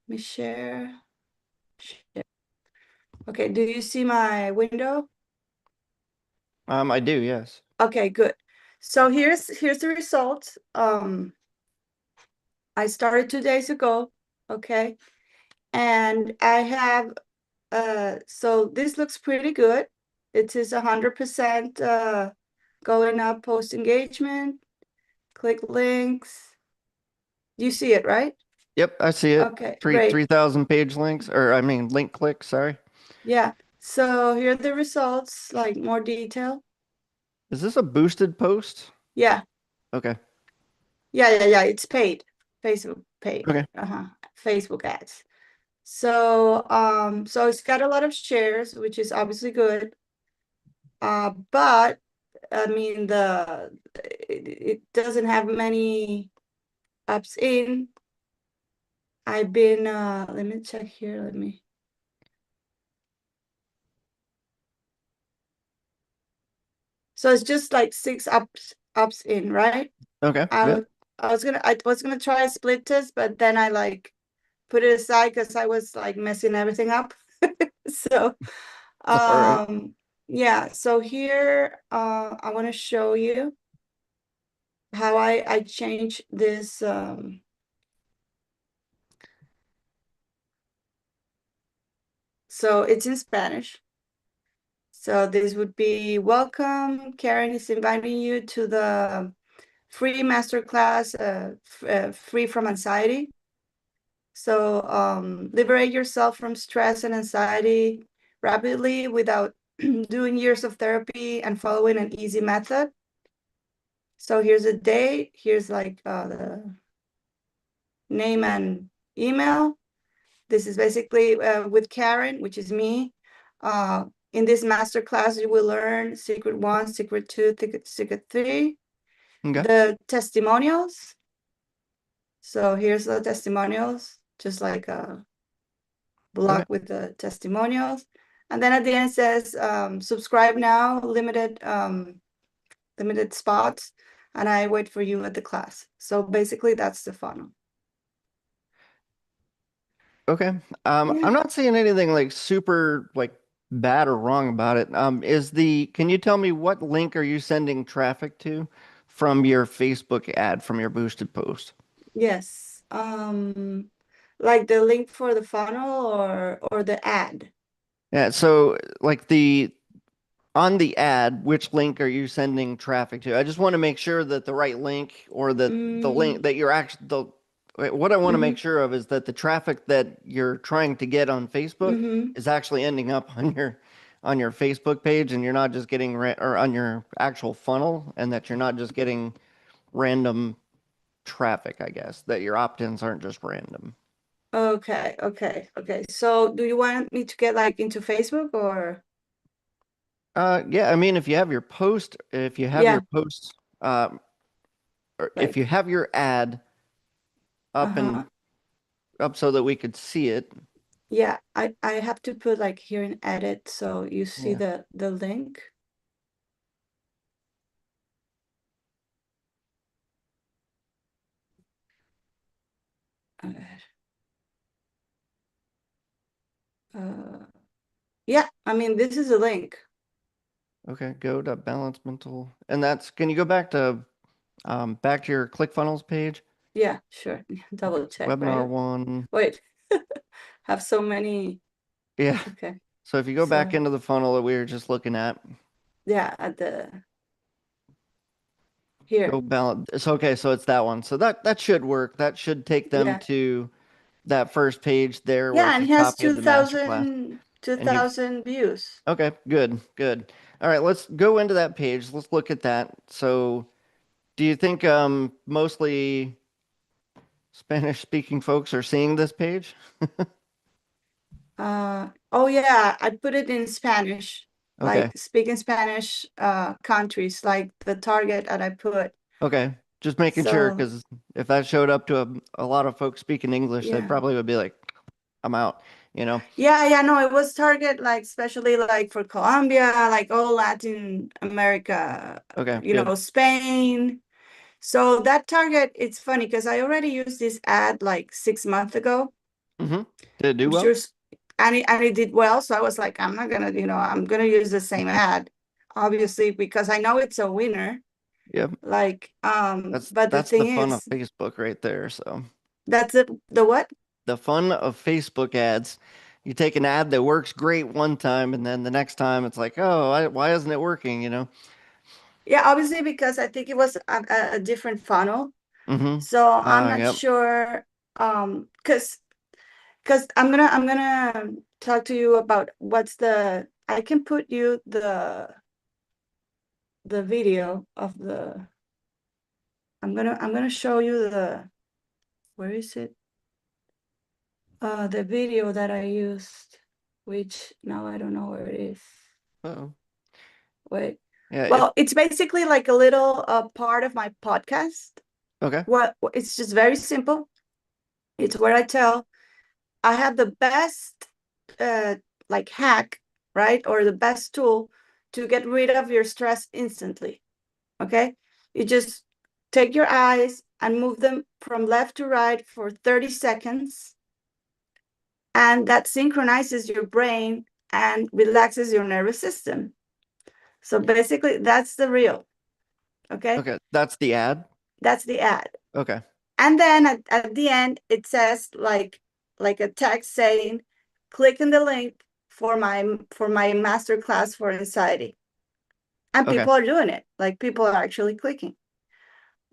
me share. Okay, do you see my window? I do, yes. Okay, good. So here's the result. I started 2 days ago, okay? And I have so this looks pretty good. It is 100% going up post engagement, click links. You see it, right? Yep, I see it. Okay, Three great. 3,000 page links, or I mean link clicks, sorry. Yeah. So here are the results, like more detail. Is this a boosted post? Yeah. Okay. Yeah. It's paid. Facebook paid. Okay. Facebook ads. So it's got a lot of shares, which is obviously good. But I mean it doesn't have many ups in. I've been let me check here. So it's just like 6 ups in, right? Okay. I Yep. I was gonna try a split test, but then I like put it aside because I was like messing everything up. So All right. yeah, so here I want to show you how I change this so it's in Spanish. So this would be welcome. Karen is inviting you to the free masterclass, free from anxiety. So liberate yourself from stress and anxiety rapidly without doing years of therapy and following an easy method. So here's a date. Here's like the name and email. This is basically with Karen, which is me. In this master class, you will learn secret 1, secret 2, secret 3, Okay. the testimonials. So here's the testimonials, just like a Okay. block with the testimonials. And then at the end it says subscribe now, limited spots, and I wait for you at the class. So basically that's the funnel. Okay. Yeah. I'm not seeing anything like super like bad or wrong about it. Can you tell me what link are you sending traffic to from your Facebook ad from your boosted post? Yes. Like the link for the funnel or the ad. Yeah, so like the on the ad, which link are you sending traffic to? I just want to make sure that the right link or that the link Mm, that you're actually what I want to make mm-hmm, sure of is that the traffic that you're trying to get on Facebook mm-hmm. is actually ending up on your Facebook page and you're not just getting or on your actual funnel and that you're not just getting random traffic, I guess, that your opt-ins aren't just random. Okay. So do you want me to get like into Facebook or Yeah, I mean, if you have yeah, your post, uh, or if you like have your ad up uh-huh. and up so that we could see it. Yeah, I have to put like here in edit so you see Yeah. the link. Uh, yeah, I mean this is a link. Okay. Go to balance mental. And that's, can you go back to your ClickFunnels page? Yeah, sure. Okay. Double check, Webinar right? one. Wait, have so many. Yeah. Okay, So if you go back so into the funnel that we were just looking at, yeah, at the here. go balance. It's okay. So it's that one. So that should work. That should take them Yeah. to that first page there where it Yeah, and says it has copy of two the masterclass. thousand two And you, thousand views. okay, good, good. All right, let's go into that page. Let's look at that. So do you think mostly Spanish speaking folks are seeing this page? Oh yeah, I put it in Spanish, Okay. like speaking Spanish countries, like the target that I put. Okay. Just making sure So because if that showed up to a lot of folks speaking English, they yeah. probably would be like, I'm out, you know? Yeah, no, it was target like especially like for Colombia, like all Latin America, Okay, good. Spain. So that target, it's funny because I already used this ad like 6 months ago. Mm-hmm. Did it do I'm sure, well? and it did well. So I was like, I'm not gonna, I'm gonna use the same ad, obviously, because I know it's a winner. Yeah. Like, That's but the that's the thing fun of is, Facebook right there. So that's the what? the fun of Facebook ads. You take an ad that works great one time, and then the next time it's like, oh, why isn't it working? You know? Yeah, obviously, because I think it was a different funnel. Mm-hmm. So I'm not Yep. sure, because I'm gonna talk to you about what's the I can put you the video of the I'm gonna show you the where is it? The video that I used, which now I don't know where it is. Oh. Wait. Yeah. If Well, it's basically like a little part of my podcast. okay. What it's just very simple. It's where I tell I have the best uh like hack, right? Or the best tool to get rid of your stress instantly. Okay? You just take your eyes and move them from left to right for 30 seconds, and that synchronizes your brain and relaxes your nervous system. So basically, that's the reel. Okay? Okay. That's the ad. That's the ad. Okay. And then at the end, it says like a text saying, click in the link for my master class for anxiety. And Okay. people are doing it. Like people are actually clicking.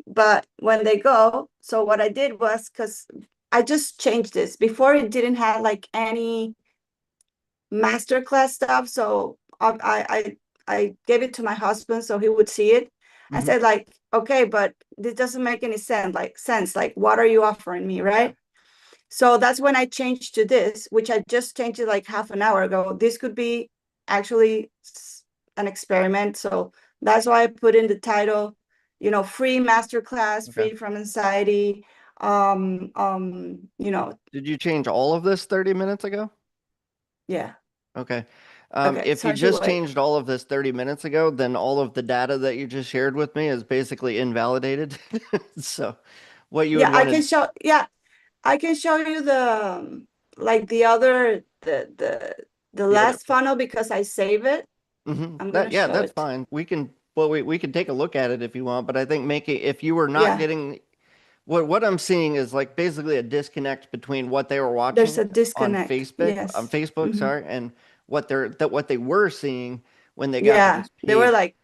But when they go, so what I did was because I just changed this. Before it didn't have like any masterclass stuff. So I gave it to my husband so he would see it. I Mm-hmm. said like, okay, but this doesn't make any sense. Like, what are you offering me, Yeah. right? So that's when I changed to this, which I just changed it like half an hour ago. This could be actually an experiment. So that's why I put in the title, free masterclass, Okay. free from anxiety. Did you change all of this 30 minutes ago? Yeah. Okay. Okay. If So you I should just wait. changed all of this 30 minutes ago, then all of the data that you just shared with me is basically invalidated. So what you would Yeah, I want can to, show. Yeah, I can show you like the other the the other, last funnel because I save it. I'm that, gonna yeah, show that's it. fine. We can take a look at it if you want, but I think if you were not Yeah, getting, what I'm seeing is like basically a disconnect between what they were there's watching a disconnect. On Yes. Facebook, Hmm. sorry, and what they were seeing when they got to Yeah, this they were page. like,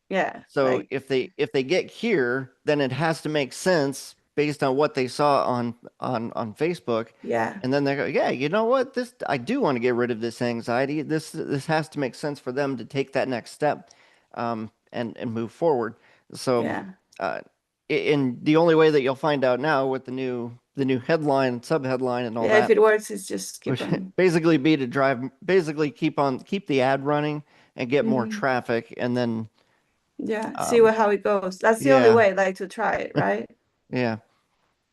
yeah, So like, if they get here, then it has to make sense based on what they saw on Facebook. yeah, And then they go, yeah, you know what? This I do want to get rid of this anxiety. This has to make sense for them to take that next step, and move forward. So, yeah, uh, in the only way that you'll find out now with the new headline and subheadline and all yeah. If that, it works, it's just keep which on. basically be to drive, basically keep the ad running and get more Hmm. traffic, and then, Yeah, see um, what how it goes. That's the only yeah. way, like, to try it, right? Yeah.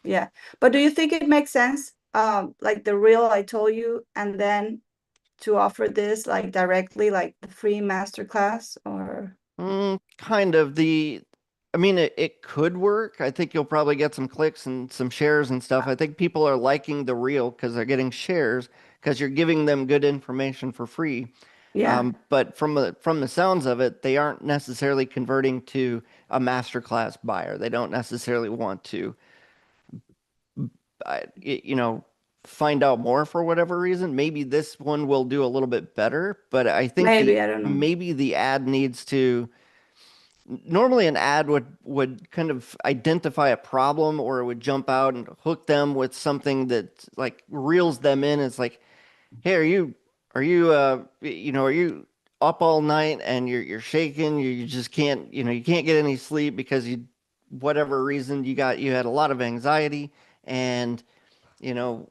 Yeah. But do you think it makes sense, like the reel I told you, and then to offer this like directly, like the free masterclass, or Kind of I mean, it could work. I think you'll probably get some clicks and some shares and stuff. I think people are liking the reel because they're getting shares because you're giving them good information for free. yeah, But from the sounds of it, they aren't necessarily converting to a masterclass buyer. They don't necessarily want to, you know, find out more for whatever reason. Maybe this one will do a little bit better, but I think maybe, the I don't know. maybe the ad needs to normally an ad would kind of identify a problem, or it would jump out and hook them with something that like reels them in. It's like, hey, are you up all night and you're shaking, you just can't, you can't get any sleep because you whatever reason you had a lot of anxiety, and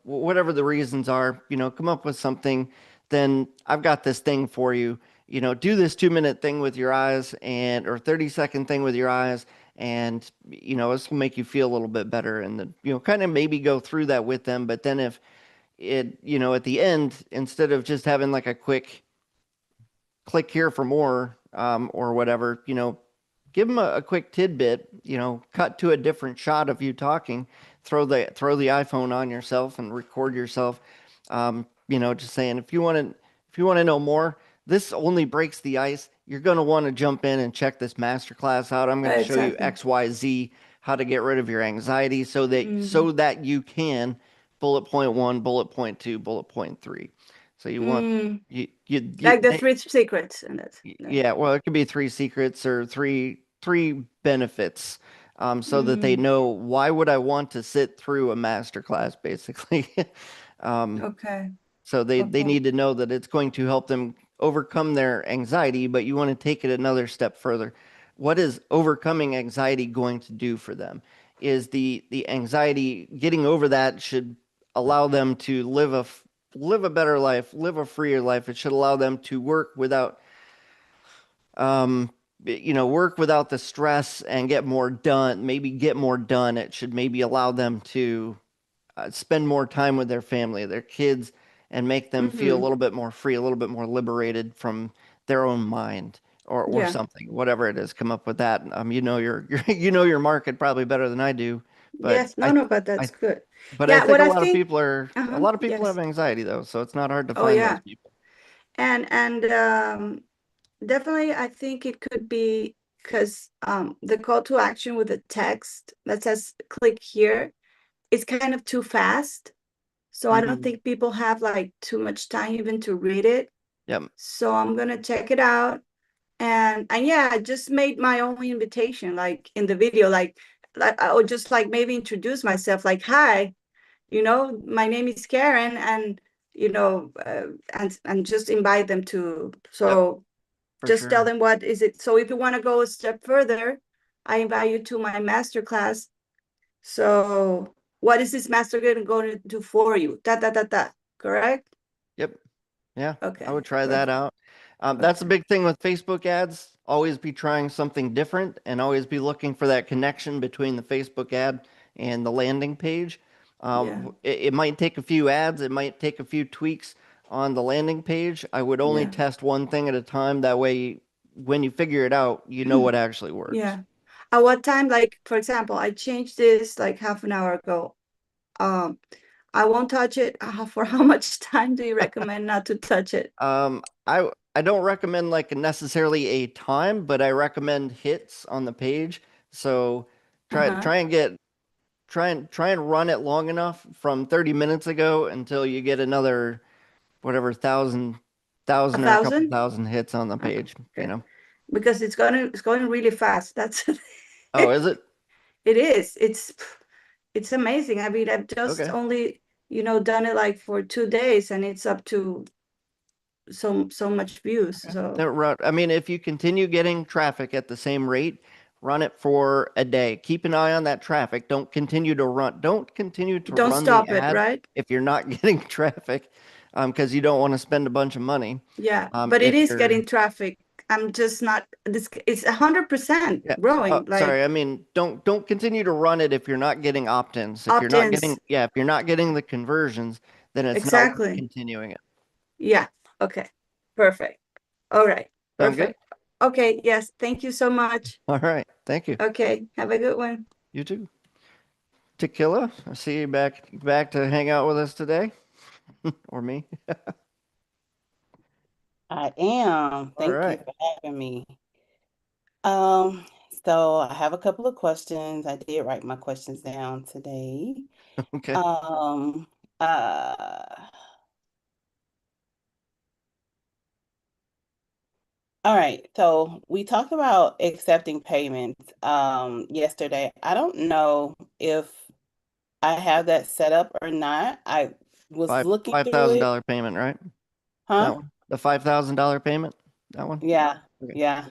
whatever the reasons are, come up with something. Then I've got this thing for you. Do this 2 minute thing with your eyes, and or 30-second thing with your eyes, and this will make you feel a little bit better. And then, kind of maybe go through that with them. But then if it, at the end, instead of just having like a quick click here for more, or whatever, give them a quick tidbit, cut to a different shot of you talking, throw the iPhone on yourself and record yourself. Just saying if you want to know more, this only breaks the ice. You're going to want to jump in and check this masterclass out. I'm going to show you Exactly. XYZ, how to get rid of your anxiety Mm-hmm. so that you can bullet point one, bullet point two, bullet point three. So you want Mm, you like the three secrets and that. No. yeah, well, it could be three secrets or three benefits, so that they Mm, know why would I want to sit through a master class, basically. Um, okay. so they Okay. need to know that it's going to help them overcome their anxiety, but you want to take it another step further. What is overcoming anxiety going to do for them? Is the anxiety getting over that should allow them to live a better life, live a freer life. It should allow them to um, work without the stress and get more done, maybe get more done. It should maybe allow them to spend more time with their family, their kids, and make them feel a Mm-hmm. little bit more free, a little bit more liberated from their own mind or Yeah. something, whatever it is. Come up with that. You know your market probably better than I do, but Yes. No, no, but I, that's good. but I Yeah. think What a I lot of think. people are, a Uh-huh. lot of people have Yes. anxiety though, so it's not hard to Oh, find those yeah. people. And definitely, I think it could be because the call to action with the text that says click here is kind of too fast. So I don't Hmm. think people have like too much time even to read it. Yep. So I'm gonna check it out. And yeah, I just made my own invitation, like in the video, like I would just like maybe introduce myself, like, hi, my name is Karen, and and just invite them to. Yep. So For just tell sure. them what is it. So if you want to go a step further, I invite you to my master class. So what is this master going to do for you? Da da da da. Correct? Yep. Yeah, I Okay, would try that perfect. out. That's the Okay. big thing with Facebook ads. Always be trying something different and always be looking for that connection between the Facebook ad and the landing page. Yeah, It might take a few ads, it might take a few tweaks on the landing page. I would only yeah. test one thing at a time. That way, when you figure it out, you know what actually works. Yeah. At what time, like, for example, I changed this like half an hour ago. Um, I won't touch it. For how much time do you recommend not to touch it? I don't recommend like necessarily a time, but I recommend hits on the page. So try Uh-huh. try and get try and run it long enough from 30 minutes ago until you get another whatever A thousand or a couple thousand? thousand hits on the page, Okay. Because it's going really fast. That's Oh, is it? it is. It's amazing. I mean, I've just Okay. only, done it like for 2 days and it's up to so much views. Okay. So Then I mean, if you continue getting traffic at the same rate, run it for a day. Keep an eye on that traffic. Don't continue to don't run the stop it, ad right? if you're not getting traffic, because you don't want to spend a bunch of money. Yeah, but it If is you're getting traffic. I'm just not this it's 100% Yeah. Oh, growing, sorry. like I mean, don't continue to run it if you're not getting opt-ins. opt-ins. If you're not getting the conversions, then it's not worth Exactly. continuing it. Yeah. Okay. Perfect. All right. Sound good? Perfect. Okay, yes. Thank you so much. All right. Thank you. Okay. Have a good one. You too. Tequila, I see you back to hang out with us today, or me. I am. All Thank you right. for having me. Um, so I have a couple of questions. I did write my questions down today. Okay. Um, uh, all right. So we talked about accepting payments yesterday. I don't know if I have that set up or not. I was Five looking five through thousand it. dollar payment, right? Huh? That one. The $5,000 payment. That one. Yeah. Okay. Yeah.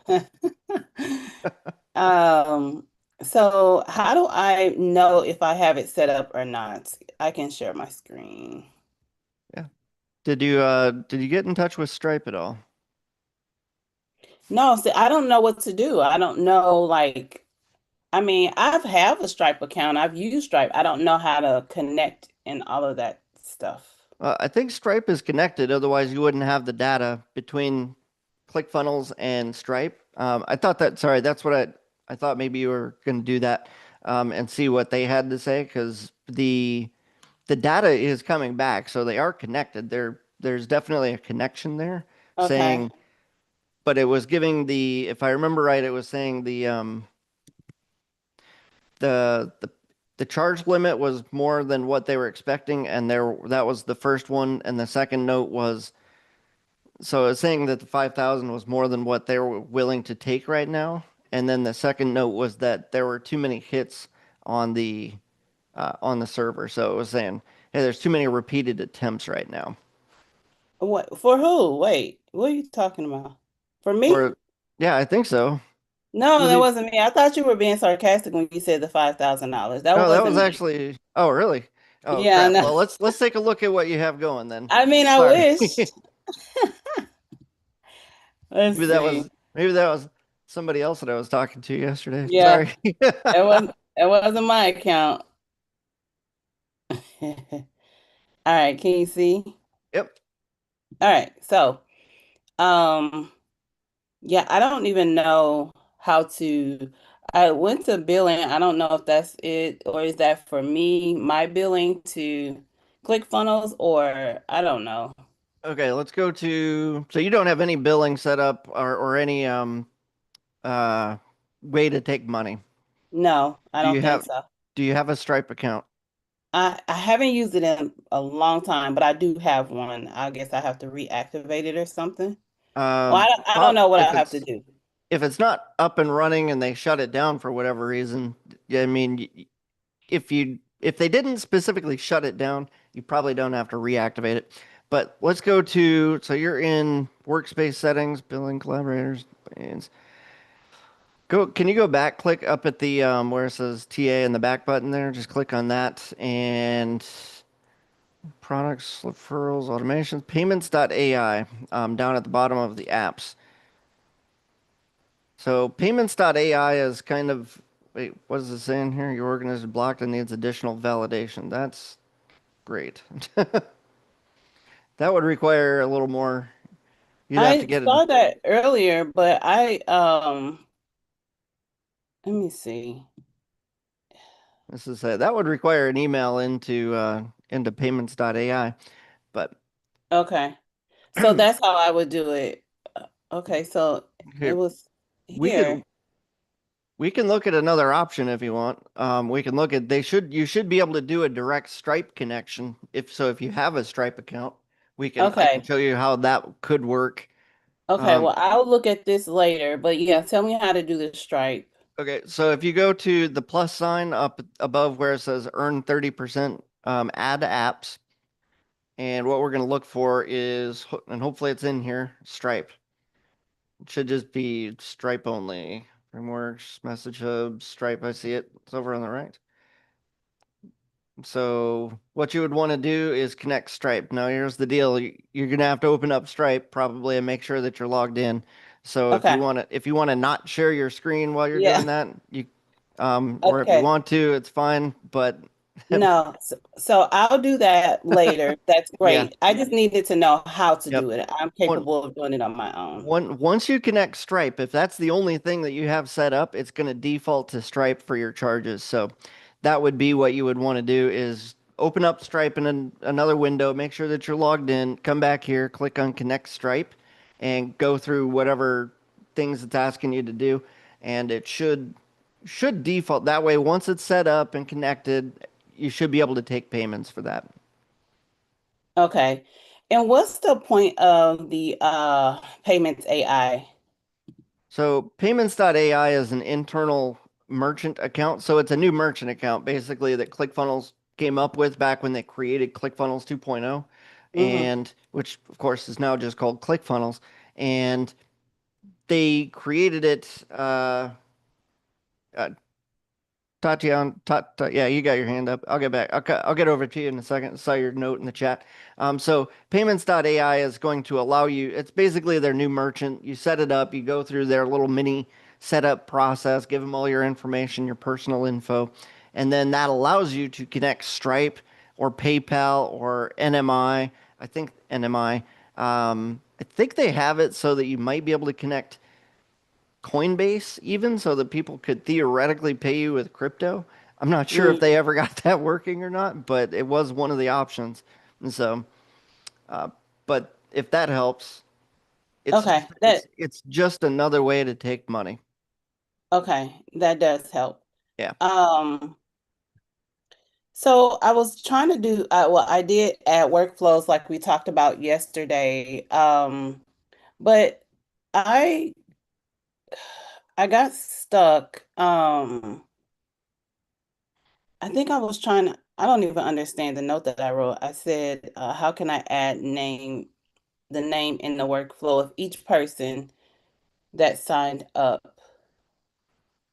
Um, so how do I know if I have it set up or not? I can share my screen. Yeah. Did you get in touch with Stripe at all? No, see, I don't know what to do. I don't know, like, I mean, I've have a Stripe account. I've used Stripe. I don't know how to connect and all of that stuff. I think Stripe is connected, otherwise you wouldn't have the data between ClickFunnels and Stripe. I thought that, sorry, that's what I thought maybe you were going to do that and see what they had to say because the data is coming back, so they are connected. There's definitely a connection there, Okay. saying, but it was giving the, if I remember right, it was saying the the the charge limit was more than what they were expecting, and that was the first one, and the second note was so it's saying that the 5,000 was more than what they were willing to take right now, and then the second note was that there were too many hits on the server, so it was saying, hey, there's too many repeated attempts right now. What for who? Wait, what are you talking about? For me? Or yeah, I think so. No, that The wasn't me. I thought you were being sarcastic when you said the $5,000. That no, that wasn't was me. actually. Oh, really? Oh, Yeah, crap. no. Well, let's take a look at what you have going then. I mean, I Sorry. wish. Let's see. Maybe that was somebody else that I was talking to yesterday. Yeah, Sorry. it wasn't my account. All right, can you see? Yep. All right, so um yeah, I don't even know how to. I went to billing. I don't know if that's it or is that for me, my billing to ClickFunnels or I don't know. Okay, let's go to. So you don't have any billing set up or any uh way to take money. No, I Do don't you think have so. do you have a Stripe account? I haven't used it in a long time, but I do have one. I guess I have to reactivate it or something. Well, I don't know what I have to do. If it's not up and running and they shut it down for whatever reason, yeah, I mean, if they didn't specifically shut it down, you probably don't have to reactivate it. But let's go to so you're in workspace settings, billing collaborators, plans. Go. Can you go back? Click up at the where it says TA in the back button there. Just click on that and products, referrals, automations, payments.ai down at the bottom of the apps. So payments.ai is kind of, wait, what is it saying here? Your organization is blocked and needs additional validation. That's great. That would require a little more. You'd have to I get it. saw that earlier, but let me see. That would require an email into payments.ai. But Okay. So that's how I would do it. Okay, so it here was we can here. we can look at another option if you want. We can look at you should be able to do a direct Stripe connection. If you have a Stripe account, I can Okay. show you how that could work. Okay, Um, well, I'll look at this later, but yeah, tell me how to do the Stripe. Okay, so if you go to the plus sign up above where it says earn 30%, add apps, and what we're going to look for is, and hopefully it's in here, Stripe. It should just be Stripe only. Frameworks, Message Hub, Stripe, I see it. It's over on the right. So what you would want to do is connect Stripe. Now here's the deal. You're going to have to open up Stripe probably and make sure that you're logged in. So Okay. if you want to not share your screen while you're Yeah. doing that, or if you Okay. want to, it's fine. But No, so I'll do that later. That's yeah, great. I just needed to know how to yep. do it. I'm One, capable of doing it on my own. once you connect Stripe, if that's the only thing that you have set up, it's going to default to Stripe for your charges. So that would be what you would want to do is open up Stripe in another window, make sure that you're logged in, come back here, click on Connect Stripe, and go through whatever things it's asking you to do, and it should default that way. Once it's set up and connected, you should be able to take payments for that. Okay. And what's the point of the payments AI? So payments.ai is an internal merchant account. So it's a new merchant account basically that ClickFunnels came up with back when they created ClickFunnels 2.0 Mm-hmm. and which of course is now just called ClickFunnels. And they created it uh, Tatiana, yeah, you got your hand up. I'll get back. I'll get over to you in a second. I saw your note in the chat. So payments.ai is going to allow you, it's basically their new merchant. You set it up, you go through their little mini setup process, give them all your information, your personal info, and then that allows you to connect Stripe or PayPal or NMI. I think NMI. I think they have it so that you might be able to connect Coinbase even, so that people could theoretically pay you with crypto. I'm not sure if they ever got that working or not, but it was one of the options. And so, uh, but if that helps, it's Okay, just it's just another way to take money. that does help. Yeah. So I was trying to do well, I did add workflows like we talked about yesterday. But I I got stuck. I think I was trying to, I don't even understand the note that I wrote. I said, how can I add the name in the workflow of each person that signed up?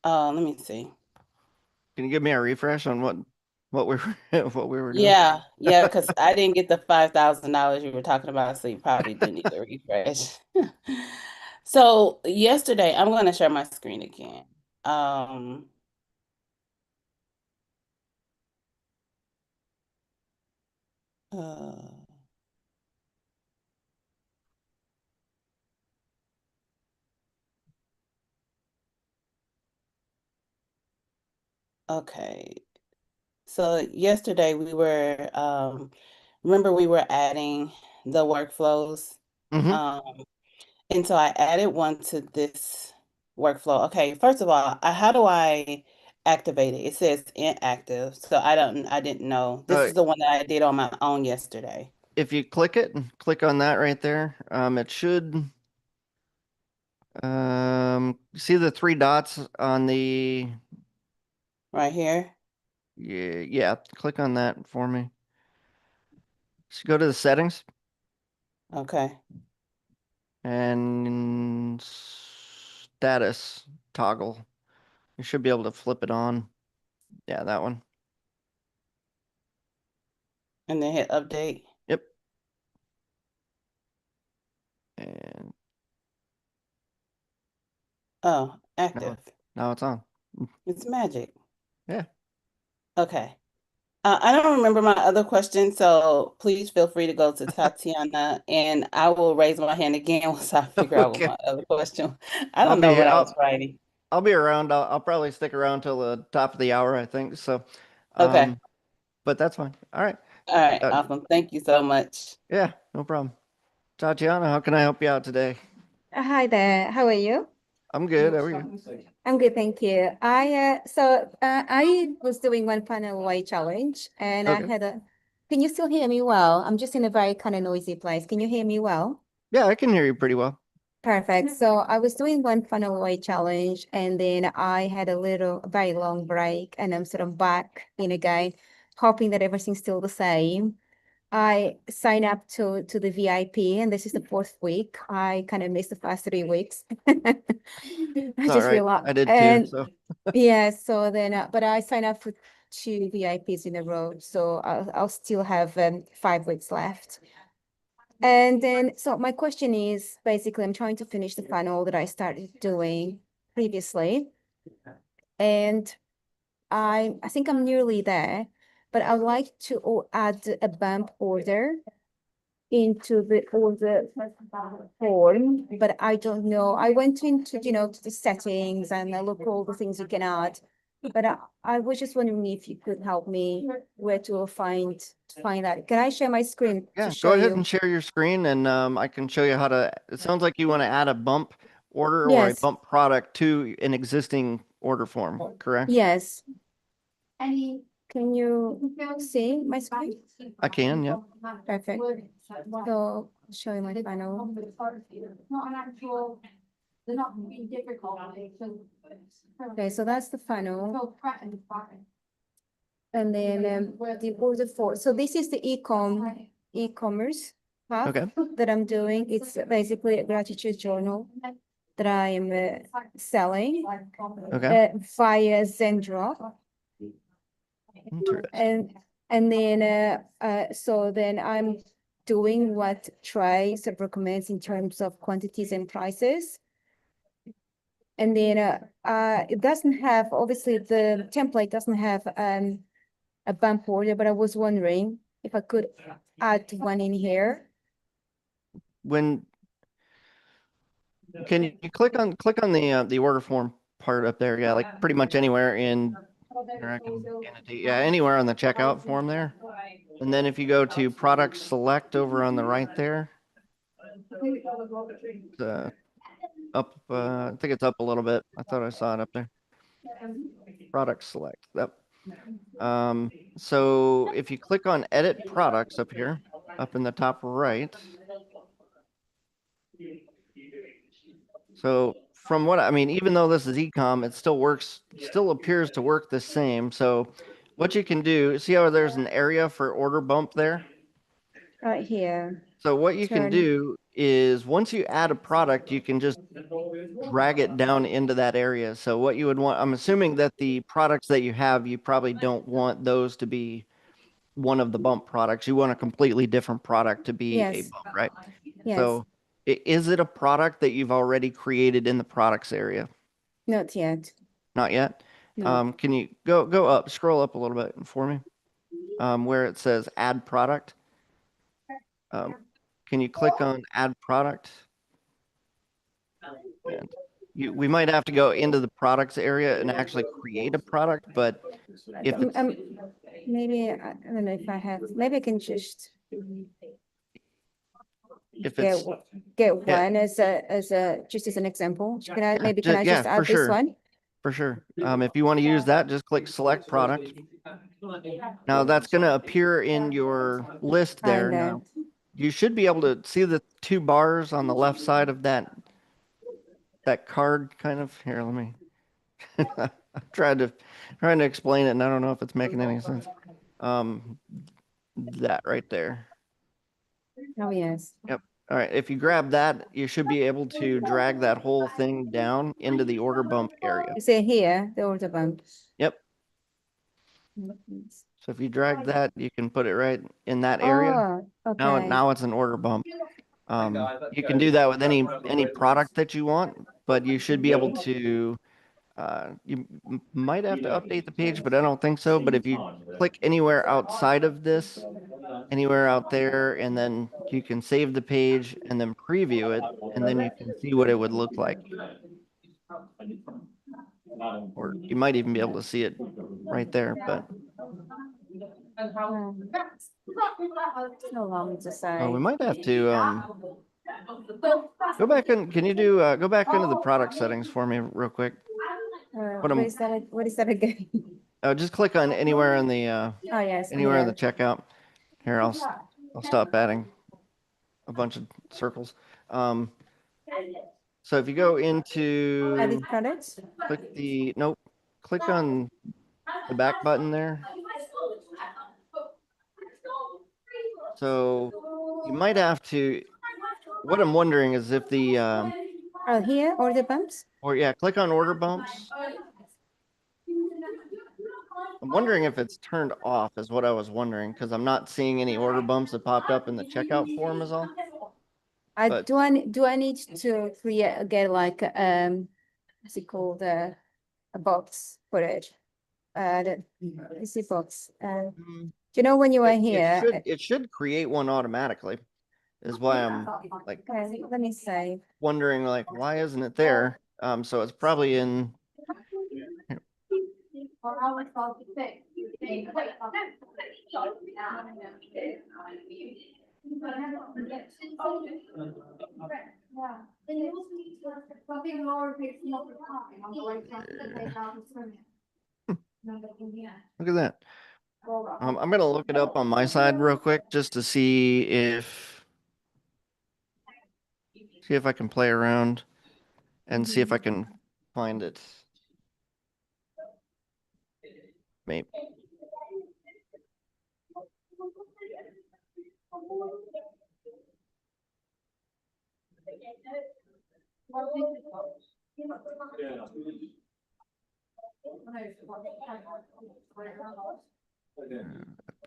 Let me see. Can you give me a refresh on what we were what we were doing? Yeah, because I didn't get the $5,000 you were talking about, so you probably do need a refresh. So yesterday, I'm going to share my screen again. Um, uh, okay. So yesterday remember we were adding the workflows. Mm-hmm. Um, and so I added one to this workflow. Okay, first of all, how do I activate it? It says inactive, so I didn't know. This Uh, is the one that I did on my own yesterday. if you click it, click on that right there, it should see the three dots on the Right here. yeah, click on that for me. So go to the settings Okay. and status toggle. You should be able to flip it on. Yeah, that one. And then hit update. Yep. And Oh, now active. now it's on. It's magic. Yeah. Okay. I don't remember my other question, so please feel free to go to Tatiana and I will raise my hand again once I figure out what Okay. my other question. I I'll don't be know here. what I was writing. I'll be around. I'll probably stick around till the top of the hour, I think. So, Okay. um, but that's fine. All right. All right. Uh, Awesome. Thank you so much. yeah, no problem. Tatiana, how can I help you out today? Hi there. How are you? I'm good. How are you? I'm good, thank you. I was doing one panel away challenge, and I Okay. had a. Can you still hear me well? I'm just in a very kind of noisy place. Can you hear me well? Yeah, I can hear you pretty well. Perfect. So I was doing one funnel away challenge, and then I had a very long break, and I'm sort of back in again, hoping that everything's still the same. I signed up to the VIP, and this is the fourth week. I kind of missed the first 3 weeks. I It's all just right. realized, I did too. and So, yeah, so then, but I signed up for 2 VIPs in a row, so I'll still have 5 weeks left. And then, so my question is basically, I'm trying to finish the funnel that I started doing previously, and I think I'm nearly there, but I'd like to add a bump order into the order form, but I don't know. I went into, to the settings and I look all the things you can add. But I was just wondering if you could help me where to find that. Can I share my screen to yeah, go show ahead you? and share your screen and I can show you how to. It sounds like you want to add a bump order or a Yes, bump product to an existing order form, correct? yes. Can you see my screen? I can, yep. Perfect. So show you my panel. Okay, so that's the funnel. And then the order for, so this is the e-commerce path Okay. that I'm doing. It's basically a gratitude journal that I am selling Okay. via Zendrop. Interesting. And then so then I'm doing what Trey sort of recommends in terms of quantities and prices. And then it doesn't have, obviously the template doesn't have a bump order, but I was wondering if I could add one in here. When Can you click on the order form part up there? Yeah, like pretty much anywhere in, or I can annotate, yeah, anywhere on the checkout form there. And then if you go to product select over on the right there, up, I think it's up a little bit. I thought I saw it up there. Product select. Yep. So if you click on edit products up here, up in the top right. So from what I mean, even though this is ecom, it still works, still appears to work the same. So what you can do, see how there's an area for order bump there? Right here. So what you can Turn. do is once you add a product, you can just drag it down into that area. So what you would want, I'm assuming that the products that you have, you probably don't want those to be one of the bump products. You want a completely different product to be a Yes. bump, right? Yes. So is it a product that you've already created in the products area? Not yet. Not yet? No. Can you go up, scroll up a little bit for me? Where it says add product. Can you click on add product? And we might have to go into the products area and actually create a product, but if it's, Maybe, I don't know if I have, maybe I can just if get, it's, get yeah. one as a, just as an example. Can I, maybe ju- can I yeah, just for add this sure. one? For sure. If you want to use that, just click select product. Now that's going to appear in your list there. Now you should be able to see the two bars on the left side of that card kind of. Here, let me. I'm trying to explain it, and I don't know if it's making any sense. That right there. Oh, yes. Yep. All right. If you grab that, you should be able to drag that whole thing down into the order bump area. You say here, the order bump. Yep. So if you drag that, you can put it right in that area. Oh, okay. Now it's an order bump. You can do that with any product that you want, but you should be able to, you might have to update the page, but I don't think so. But if you click anywhere outside of this, anywhere out there, and then you can save the page and then preview it, and then you can see what it would look like. Or you might even be able to see it right there, but. So long to say. We might have to go back and can you do go back into the product settings for me real quick? What is that? What is that again? Just click on anywhere in the Oh, yes. anywhere in the here. checkout. Here, I'll stop adding a bunch of circles. So if you go into Edit products. click on the back button there. So you might have to. What I'm wondering is if the Oh, here, order bumps. or yeah, click on order bumps. I'm wondering if it's turned off is what I was wondering, because I'm not seeing any order bumps that popped up in the checkout form is all. Do I need to get like what's it called, a box for it? Is it box? Do you know when you are here? It should create one automatically, is why I'm like Okay, let me say. wondering like why isn't it there? So it's probably in. Look at that. I'm gonna look it up on my side real quick just to see if I can play around and see if I can find it. Maybe.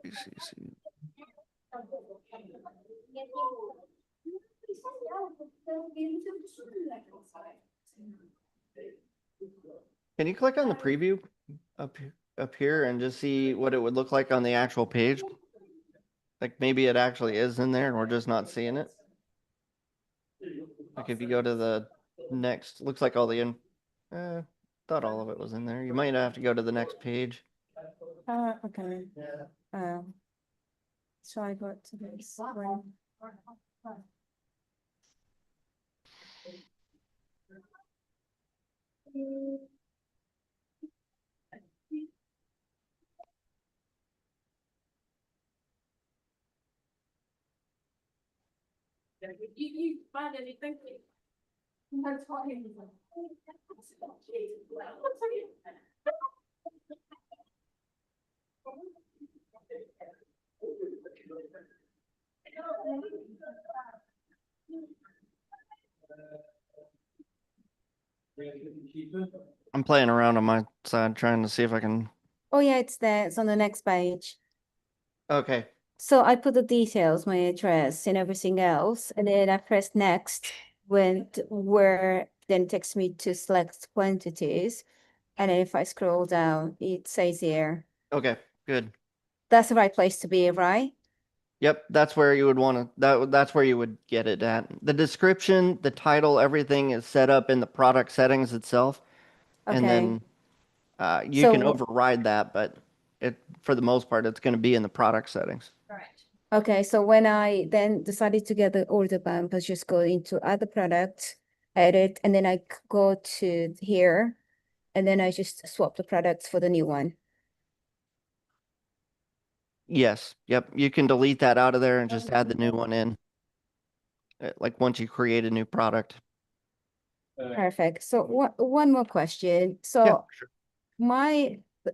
BCC. Can you click on the preview up here and just see what it would look like on the actual page? Like maybe it actually is in there and we're just not seeing it. Like if you go to the next. Looks like all the thought all of it was in there. You might have to go to the next page. Okay. So I go to this one. You find anything? That's fine. I'm playing around on my side trying to see if I can. Oh yeah, it's there. It's on the next page. Okay. So I put the details, my address and everything else, and then I press next where then it takes me to select quantities. And then if I scroll down, it says here, Okay. Good. that's the right place to be, right? Yep, that's where you would want to, that's where you would get it at. The description, the title, everything is set up in the product settings itself. And Okay. then you So can override that, but for the most part, it's going to be in the product settings. okay, so when I then decided to get the order bump, I just go into other product, edit, and then I go to here, and then I just swap the products for the new one. Yes. Yep. You can delete that out of there and just add the new one in. Like once you create a new product. Perfect. So one more question. Yeah, So sure.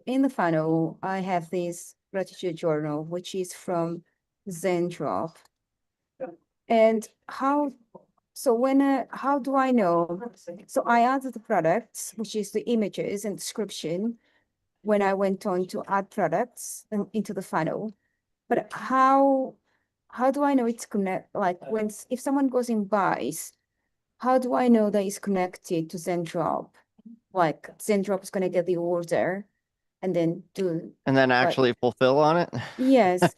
in the funnel, I have this gratitude journal, which is from Zendrop. And how do I know? So I added the products, which is the images and description, when I went on to add products into the funnel. But how do I know it's like if someone goes and buys, how do I know that it's connected to Zendrop? Like Zendrop is gonna get the order and then do And then like actually fulfill on it. yes,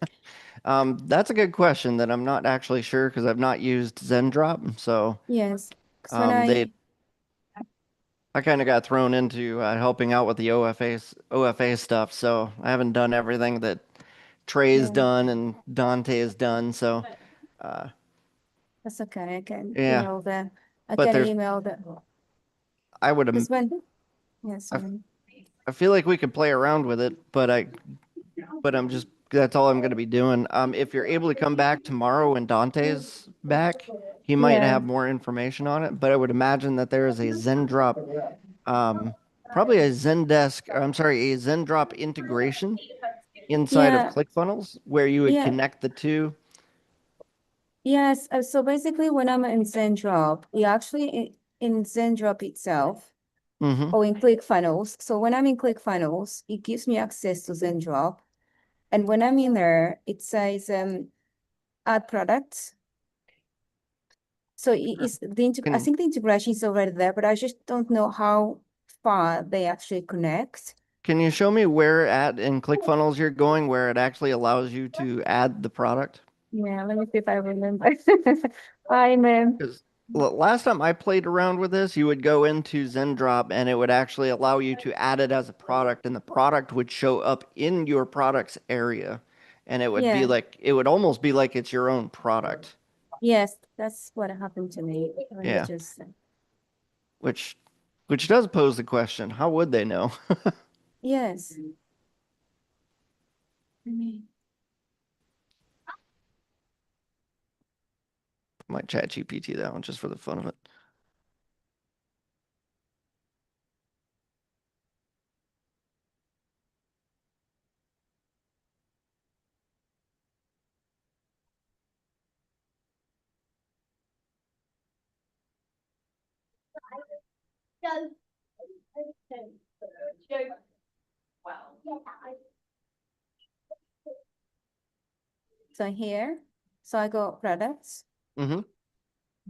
That's a good question that I'm not actually sure because I've not used Zendrop. So yes. Because when I kind of got thrown into helping out with the OFA stuff. So I haven't done everything that Trey's yeah, done and Dante has done. So that's okay. yeah, I but can email them. I would Because yes, I feel like we could play around with it, but that's all I'm going to be doing. If you're able to come back tomorrow when Dante's back, he might yeah, have more information on it, but I would imagine that there is a Zendrop, probably a a Zendrop integration inside of yeah, ClickFunnels where you would yeah. connect the two. Yes, so basically when I'm in Zendrop, we actually in Zendrop itself Mm-hmm. or in ClickFunnels. So when I'm in ClickFunnels, it gives me access to Zendrop. And when I'm in there, it says add products. So I think the integration is already there, but I just don't know how far they actually connect. Can you show me where at in ClickFunnels you're going where it actually allows you to add the product? Yeah, let me see if I remember. I'm Because last time I played around with this, you would go into Zendrop and it would actually allow you to add it as a product, and the product would show up in your products area. And it would be yeah, like, it would almost be like it's your own product. yes, that's what happened to me. Let me Yeah. just Which does pose the question, how would they know? yes. Let me- Might chat GPT that one just for the fun of it. So here, so I go products. Mm-hmm.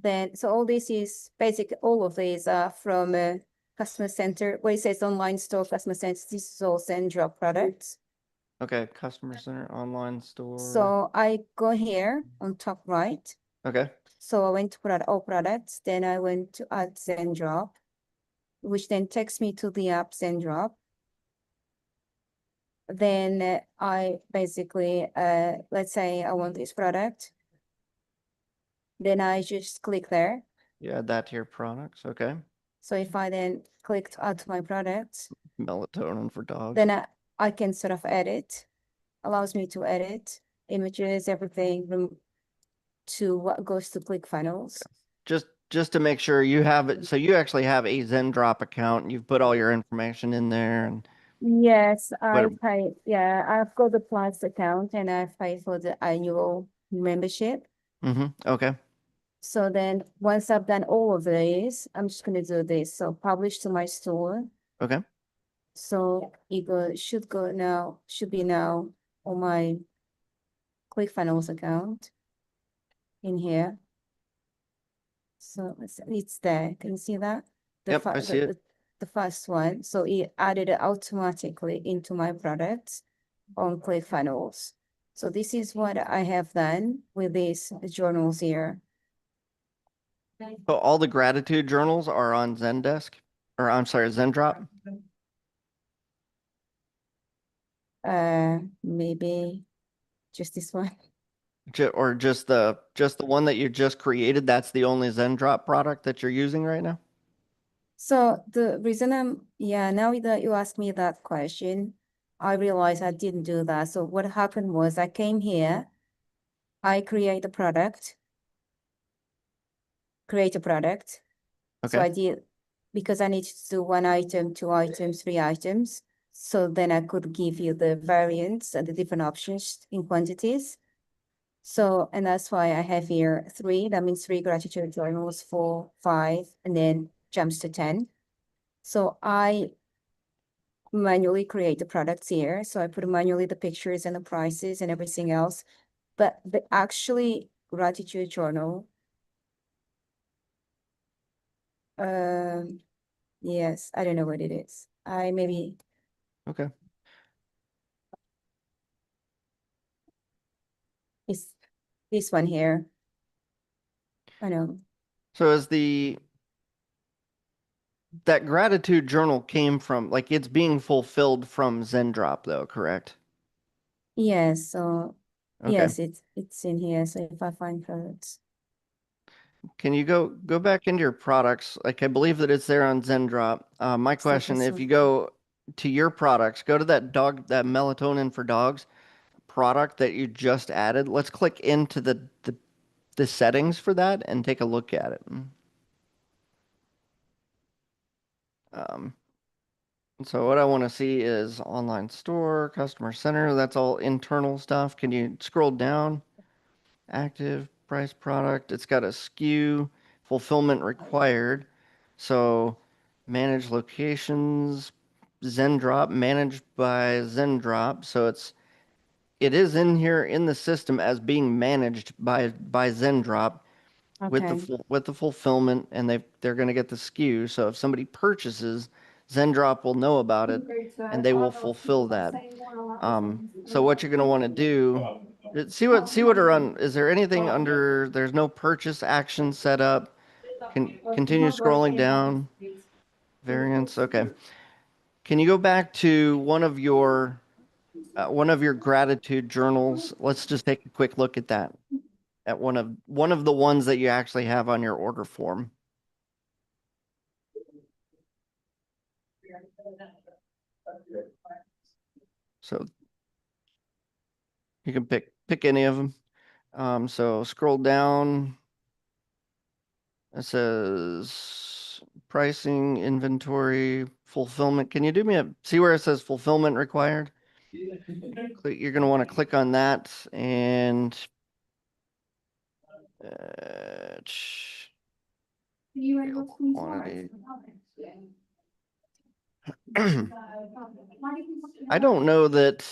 Then, so all this is all of these are from customer center, where it says online store, customer center, this is all Zendrop products. Okay, customer center, online store. So I go here on top right. Okay. So I went to all products, then I went to add Zendrop, which then takes me to the app Zendrop. Then I basically, let's say I want this product. Then I just click there. You add that to your products. Okay. So if I then click to add to my products, Melatonin for dogs. then I can sort of edit, allows me to edit images, everything to what goes to ClickFunnels. Just to make sure you have it. So you actually have a Zendrop account and you've put all your information in there and Yes, But- I've got the Plus account and I've paid for the annual membership. okay. So then once I've done all of these, I'm just gonna do this. So publish to my store. Okay. So it should be now on my ClickFunnels account in here. So it's there. Can you see that? Yep, I see it. The first one. So it added it automatically into my products on ClickFunnels. So this is what I have done with these journals here. So all the gratitude journals are on Zendesk, or I'm sorry, Zendrop. Maybe just this one. Or just the one that you just created. That's the only Zendrop product that you're using right now. So the reason now that you asked me that question, I realized I didn't do that. So what happened was I came here, I create a product. So Okay. I did, because I needed to do 1 item, 2 items, 3 items. So then I could give you the variants and the different options in quantities. So, and that's why I have here 3, that means 3 gratitude journals, 4, 5, and then jumps to 10. So I manually create the products here. So I put manually the pictures and the prices and everything else. But the actually gratitude journal, yes, I don't know what it is. Okay. It's this one here. I know. So is that gratitude journal came from, like, it's being fulfilled from Zendrop though, correct? Yes, so Okay. yes, it's in here. So if I find products. Can you go back into your products? Like, I believe that it's there on Zendrop. My So question, this if one. you go to your products, go to that melatonin for dogs product that you just added. Let's click into the settings for that and take a look at it. So what I want to see is online store, customer center. That's all internal stuff. Can you scroll down? Active price product. It's got a SKU, fulfillment required. So manage locations, Zendrop, managed by Zendrop. So it is in here in the system as being managed by Zendrop Okay. with the fulfillment, and they're going to get the SKU. So if somebody purchases, Zendrop will know about it and they will fulfill that. So what you're going to want to do, see what are on, is there anything under, there's no purchase action set up. Continue scrolling down. Variants. Okay. Can you go back to one of your gratitude journals? Let's just take a quick look at that. At one of the ones that you actually have on your order form. So you can pick any of them. So scroll down. It says pricing, inventory, fulfillment. Can you do me see where it says fulfillment required? You're going to want to click on that and quantity. I don't know that.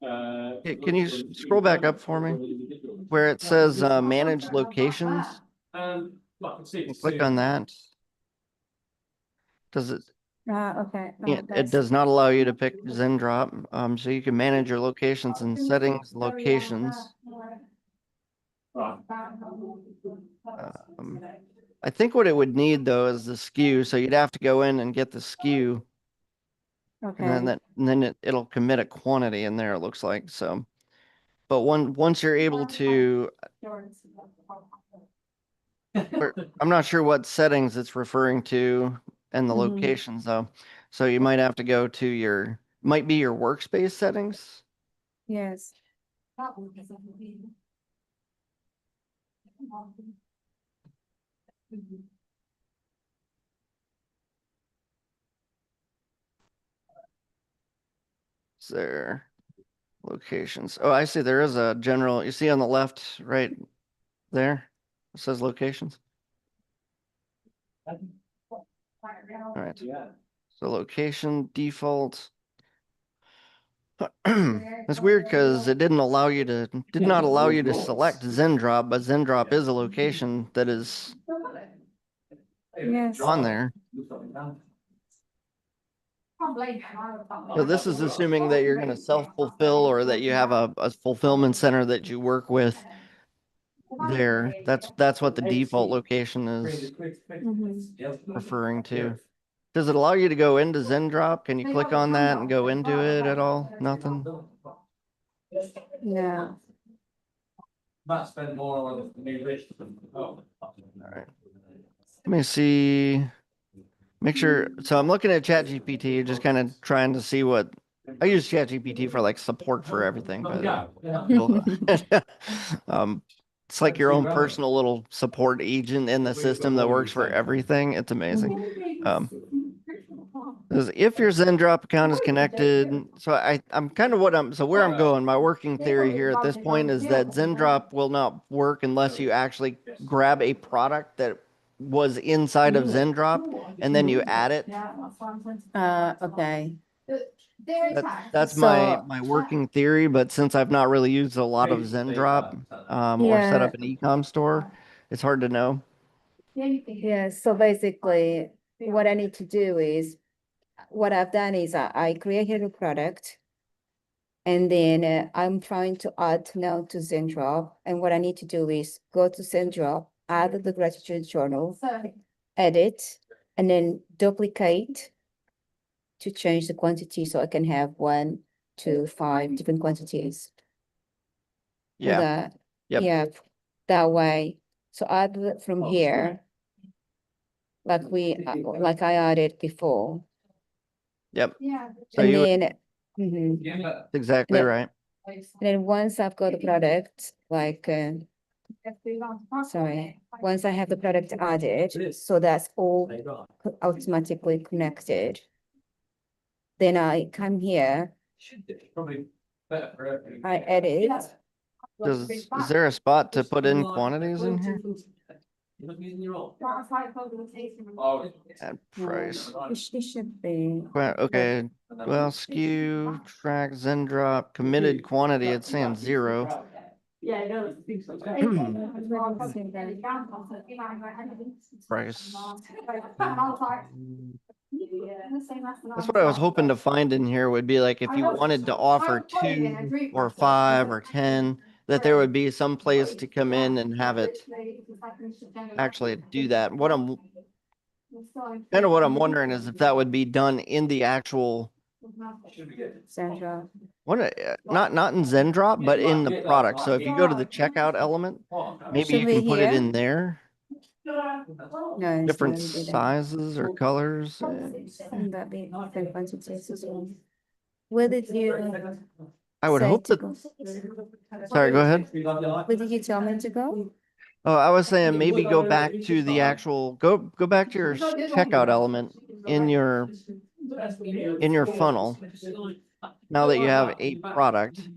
Can you scroll back up for me? Where it says manage locations? Click on that. Does it? Okay. It does not allow you to pick Zendrop. So you can manage your locations and settings, locations. I think what it would need though is the SKU. So you'd have to go in and get the SKU, Okay. and then it'll commit a quantity in there, it looks like. So, but once you're able to, I'm not sure what settings it's referring to and the Mhm. locations though. So you might have to go to might be your workspace settings. Yes. Is there locations? Oh, I see. There is a general. You see on the left, right there, it says locations. All right. So location default. It's weird because it did not allow you to select Zendrop, but Zendrop is a location that is Yes. on there. So this is assuming that you're going to self-fulfill or that you have a fulfillment center that you work with there. That's what the default location is Mhm. referring to. Does it allow you to go into Zendrop? Can you click on that and go into it at all? Nothing? No. All right. Let me see. Make sure. So I'm looking at ChatGPT, just kind of trying to see what I use ChatGPT for, like support for everything, but um, it's like your own personal little support agent in the system that works for everything. It's amazing. 'Cause if your Zendrop account is connected, so I'm kind of where I'm going, my working theory here at this point is that Zendrop will not work unless you actually grab a product that was inside of Zendrop and then you add it. Okay. That's So, my working theory, but since I've not really used a lot of Zendrop or set yeah, up an e-com store, it's hard to know. yeah. So basically, what I need to do is, what I've done is I created a product, and then I'm trying to add now to Zendrop. And what I need to do is go to Zendrop, add the gratitude journal, edit, and then duplicate to change the quantity so I can have 1 to 5 different quantities. Yeah. That, Yep. yeah, that way. So add from here, like I added before. Yep. So And you would, then, mhm. that's exactly then- right. And then once I've got the product, once I have the product added, so that's all automatically connected. Then I come here, I edit. Is there a spot to put in quantities in here? Add price. It should be. Okay. Well, SKU, track, Zendrop, committed quantity, it's saying 0. Price. That's what I was hoping to find in here would be like if you wanted to offer 2 or 5 or 10, that there would be some place to come in and have it actually do that. What I'm wondering is if that would be done in the actual Zendrop. not in Zendrop, but in the product. So if you go to the checkout element, maybe Should you we can put it here? in there. No, it's Different not gonna be that. sizes or colors. Wouldn't that be different quantities as well? Where did you I would say hope to that. go? Sorry, go ahead. Where did you tell me to go? Oh, I was saying maybe go back to the actual go back to your checkout element in your funnel. Now that you have a product.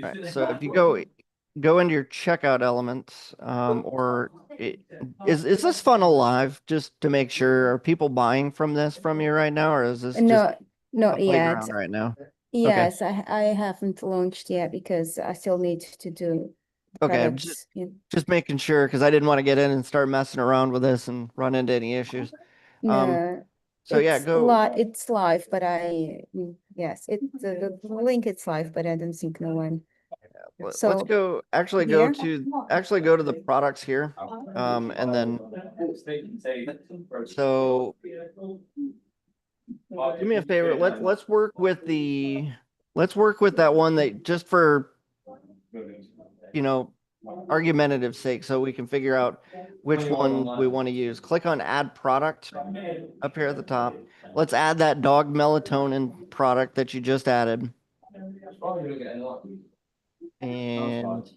Right, so if you go into your checkout elements, is this funnel live? Just to make sure, are people buying from this from you right now, or is this just No, a not yet. playground right now? Yes, I haven't launched yet because I still need to do Okay, products. just making sure because I didn't want to get in and start messing around with this and run into any issues. No, So yeah, it's live, but yes, the link it's live, but I don't think no one. let's So go actually go to the products here. And then so do me a favor, let's work with that one that just for argumentative sake so we can figure out which one we want to use. Click on add product up here at the top. Let's add that dog melatonin product that you just added. And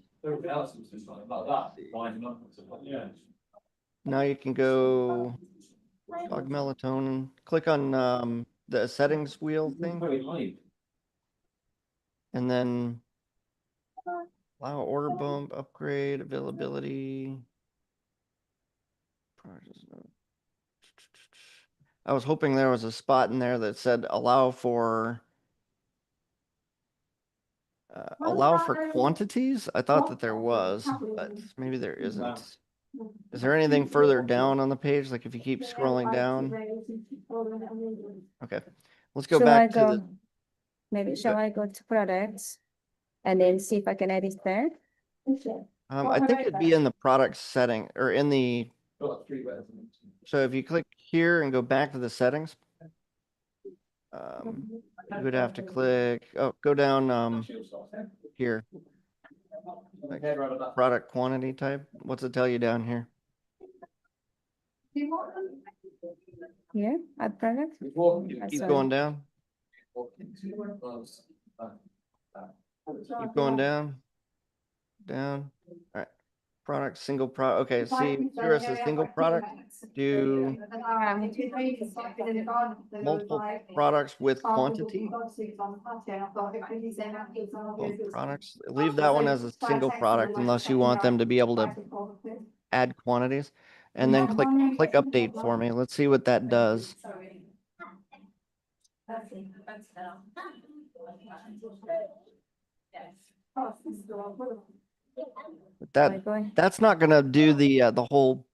now you can go dog melatonin. Click on the settings wheel thing. And then allow order bump, upgrade, availability. I was hoping there was a spot in there that said allow for quantities. I thought that there was, but maybe there isn't. Is there anything further down on the page? Like if you keep scrolling down? Okay, let's go back to the. Maybe shall I go to products and then see if I can edit there? I think it'd be in the product setting or in the. So if you click here and go back to the settings, you would have to click. Oh, go down here. Like product quantity type. What's it tell you down here? Here, add product. Keep going down. Keep going down. Down. All right. Product, single product. Okay, see where it says single product. Do multiple products with quantity. Both products. Leave that one as a single product unless you want them to be able to add quantities. And then click update for me. Let's see what that does. But that's not going to do the whole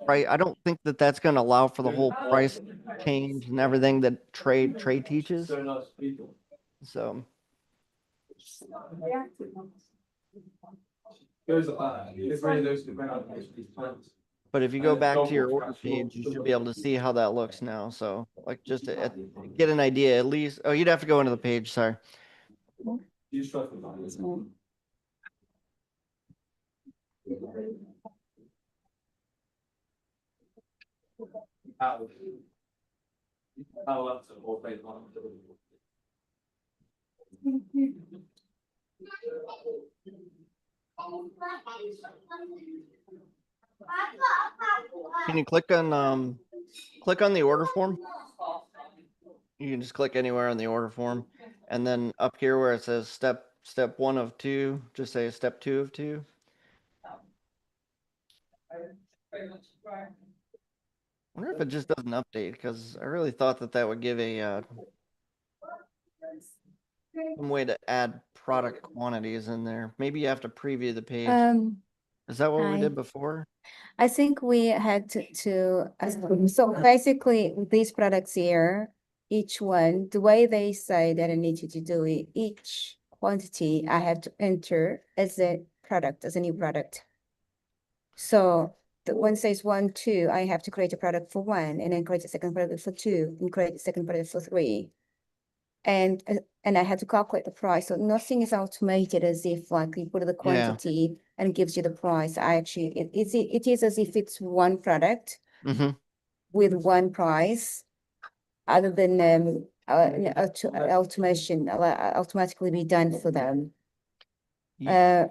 price. I don't think that that's going to allow for the whole price change and everything that trade teaches. So. But if you go back to your order page, you should be able to see how that looks now. So like just to get an idea at least. Oh, you'd have to go into the page. Sorry. Can you click on the order form? You can just click anywhere on the order form, and then up here where it says step 1 of 2, just say step 2 of 2. I wonder if it just doesn't update because I really thought that would give a some way to add product quantities in there. Maybe you have to preview the page. Is that what we did before? I think we had to so basically these products here, each one, the way they say that I need you to do it, each quantity I have to enter as a product, as a new product. So the one says 1, 2, I have to create a product for 1 and then create a second product for 2 and create a second product for 3. And I had to calculate the price. So nothing is automated as if like you put the quantity and gives you the price. It is as if it's one product with one price, other than automation automatically be done for them. You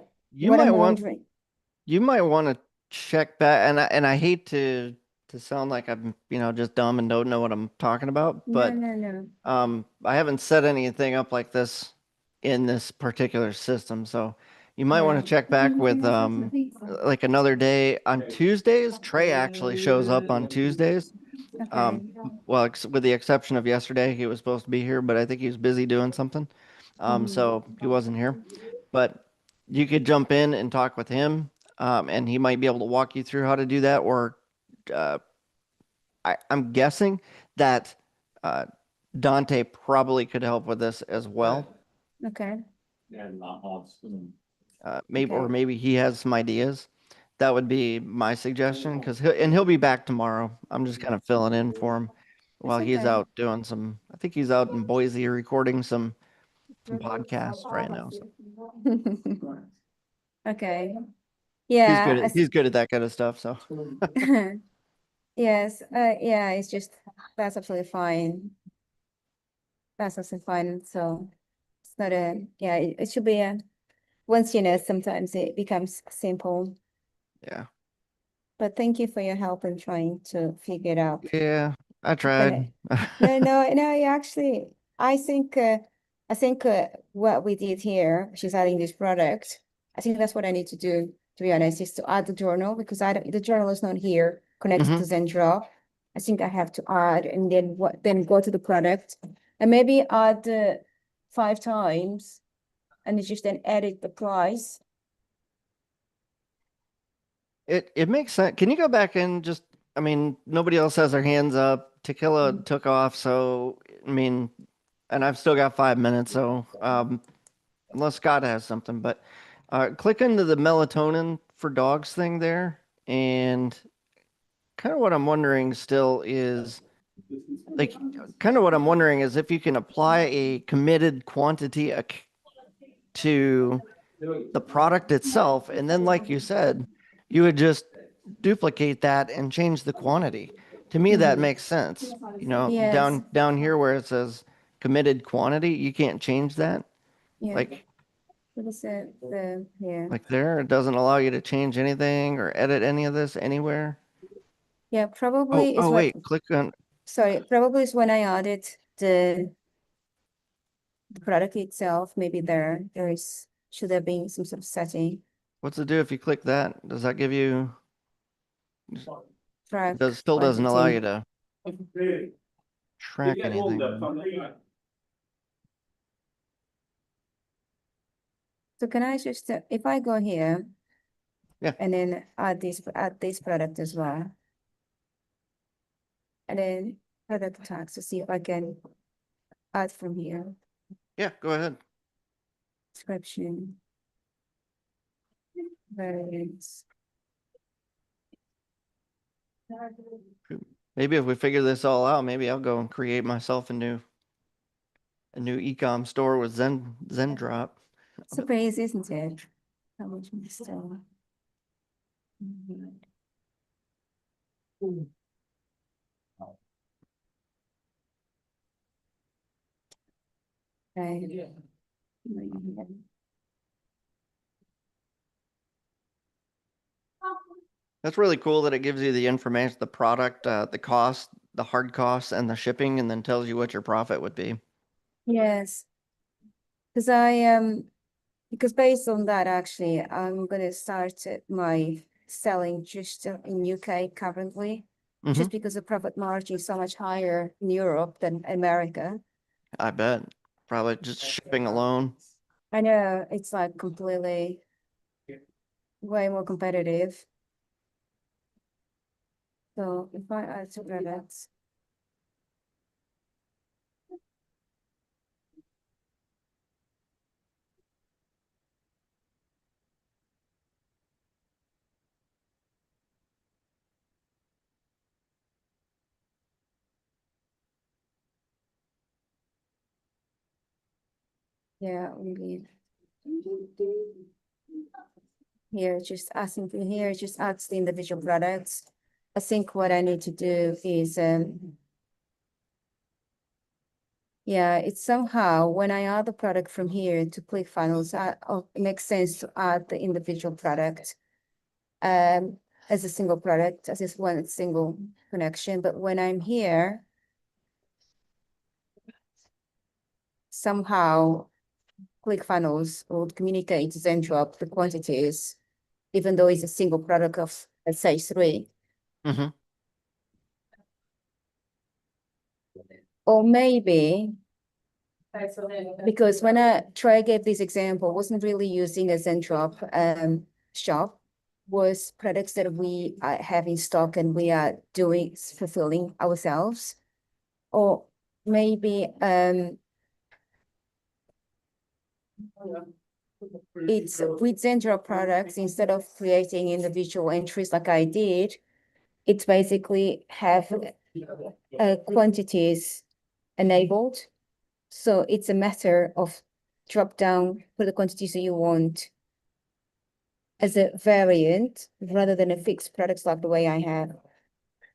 might want to check back, and I hate to sound like I'm just dumb and don't know what I'm talking about, but no. I haven't set anything up like this in this particular system, so you might want to check back with like another day on Tuesdays. Trey actually shows up on Tuesdays, Okay. Well, with the exception of yesterday, he was supposed to be here, but I think he was busy doing something. So he wasn't here. But you could jump in and talk with him, and he might be able to walk you through how to do that. Or I'm guessing that Dante probably could help with this as well. Okay. Maybe he has some ideas. That would be my suggestion because he'll be back tomorrow. I'm just kind of filling in for him while he's okay. out doing some. I think he's out in Boise recording some podcasts right now. So Okay. Yeah. he's good at that kind of stuff. So Yes. Yeah. It's just that's absolutely fine. That's absolutely fine. So it's not a yeah. It should be a once you know. Sometimes it becomes simple. yeah, But thank you for your help in trying to figure it out. yeah, I tried. No, actually, I think what we did here, she's adding this product. I think that's what I need to do, to be honest, is to add the journal because the journal is not here connected to Zendrop. I think I have to add and then go to the product and maybe add 5 times and just then edit the price. It makes sense. Can you go back and just? I mean, nobody else has their hands up. Tequila took off, so I mean, and I've still got 5 minutes, so unless Scott has something, but click into the melatonin for dogs thing there, and kind of what I'm wondering still is like kind of what I'm wondering is if you can apply a committed quantity to the product itself, and then like you said, you would just duplicate that and change the quantity. To me, that makes sense. You know, Yes. down here where it says committed quantity, you can't change that. Yeah. Like What is it? Yeah. like there, it doesn't allow you to change anything or edit any of this anywhere. Yeah, probably is Oh what wait, click on sorry, probably is when I added the product itself, maybe there is should have been some sort of setting. what's it do if you click that? Does that give you Track still doesn't allow you quantity. to track anything. So can I just if I go here Yeah. and then add this product as well. And then product tags to see if I can add from here. Yeah, go ahead. Description. Variants. Maybe if we figure this all out, maybe I'll go and create myself a new e-com store with Zendrop. It's super easy, isn't it? How much we still? Okay. That's really cool that it gives you the information, the product, the cost, the hard costs, and the shipping, and then tells you what your profit would be. Yes. Because because based on that, actually, I'm gonna start my selling just in UK currently, just because the profit margin is so much higher in Europe than America. I bet. Probably just shipping alone. I know it's like completely way more competitive. So if I add two products. Yeah, only here, just asking for here, just adds the individual products. I think what I need to do is yeah, it's somehow when I add the product from here to ClickFunnels, it makes sense to add the individual product as a single product, as this one single connection. But when I'm here, somehow ClickFunnels will communicate to Zendrop the quantities, even though it's a single product of, let's say, 3. Or maybe, because when Trey gave this example, wasn't really using a Zendrop shop, was products that we have in stock and we are fulfilling ourselves. Or maybe it's with Zendrop products, instead of creating individual entries like I did, it's basically have quantities enabled. So it's a matter of drop down for the quantities that you want as a variant rather than a fixed products like the way I have.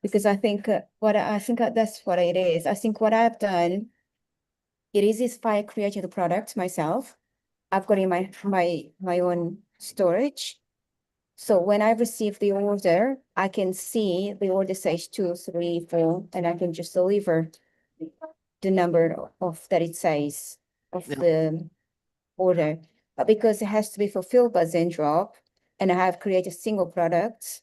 Because I think that's what it is. I think what I've done, it is if I created the product myself. I've got in my own storage. So when I receive the order, I can see the order says 2, 3, 4, and I can just deliver the number of that it says of Yeah. the order. But because it has to be fulfilled by Zendrop, and I have created single products,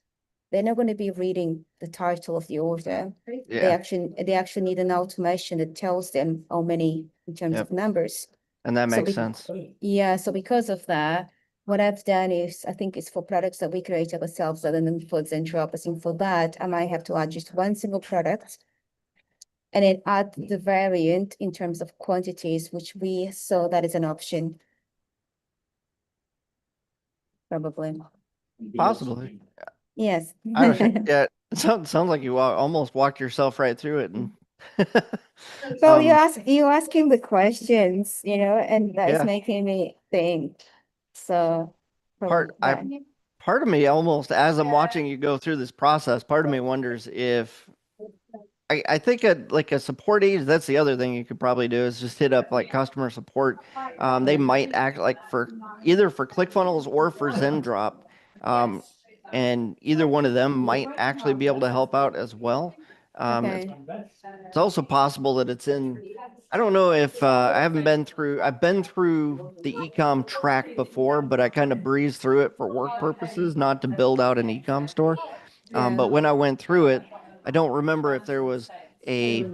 they're not going to be reading the title of the order. Yeah. They actually need an automation that tells them how many in terms Yep. of numbers. And that So makes sense. Yeah, so because of that, what I've done is, I think it's for products that we create ourselves rather than for Zendrop. I think for that, I might have to add just one single product and then add the variant in terms of quantities, which we saw that is an option. Probably. Possibly. Yes. I don't, yeah, it sounds like you almost walked yourself right through it. And So you asking the questions, and that's yeah, making me think. So part probably I that. part of me almost, as I'm watching you go through this process, part of me wonders if I think like a support agent, that's the other thing you could probably do is just hit up like customer support. They might act like for either for ClickFunnels or for Zendrop. Um, and either one of them might actually be able to help out as well. Okay. It's also possible that it's in, I don't know if I've been through the ecom track before, but I kind of breezed through it for work purposes, not to build out an ecom store. But when I went through it, I don't remember if there was a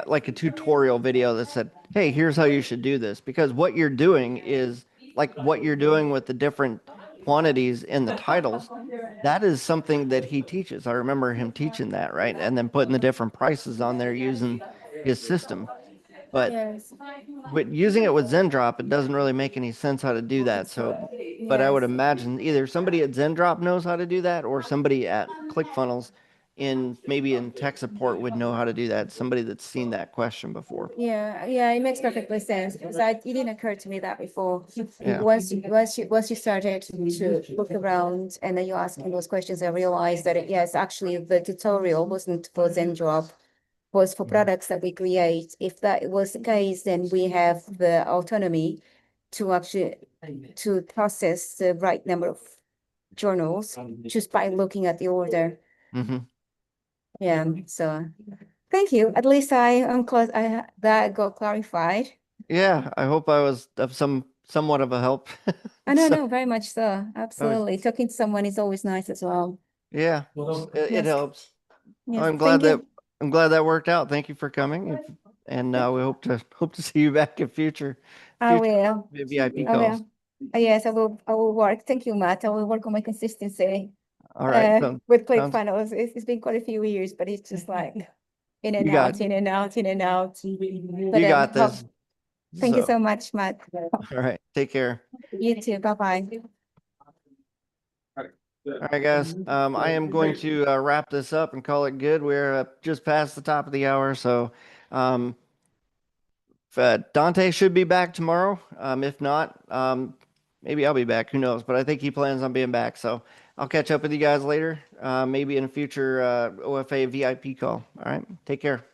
like a tutorial video that said, "Hey, here's how you should do this." Because what you're doing is like what you're doing with the different quantities in the titles. That is something that he teaches. I remember him teaching that, right? And then putting the different prices on there using his system. But Yes. with using it with Zendrop, it doesn't really make any sense how to do that. So, but I would Yes. imagine either somebody at Zendrop knows how to do that, or somebody at ClickFunnels maybe in tech support would know how to do that. Somebody that's seen that question before. Yeah, it makes perfectly sense because it didn't occur to me that before. Yeah. Once you started to look around and then you're asking those questions, I realized that yes, actually the tutorial wasn't for Zendrop, was for products that we create. If that was the case, then we have the autonomy to actually to process the right number of journals just by looking at the order. Hmm. Yeah, so thank you. At least I am close. That got clarified. Yeah, I hope I was of somewhat of a help. I know, So, no, very much so. Absolutely. Talking to someone is always nice as well. yeah, it Yes. helps. Yes. I'm glad Thank that you. I'm glad that worked out. Thank you for coming, and we hope to see you back in I future will. VIP I calls. will. Yes, I will. I will work. Thank you, Matt. I will work on my consistency. All right, so With sounds ClickFunnels, it's been quite a few years, but it's just like in and you got out, in and out, in and out. But you got this. thank you So, so much, Matt. all right, take care. You too. Bye-bye. All right, guys. I am going to wrap this up and call it good. We're just past the top of the hour, so um, Dante should be back tomorrow. If not, maybe I'll be back. Who knows? But I think he plans on being back. So I'll catch up with you guys later, maybe in a future OFA VIP call. All right. Take care.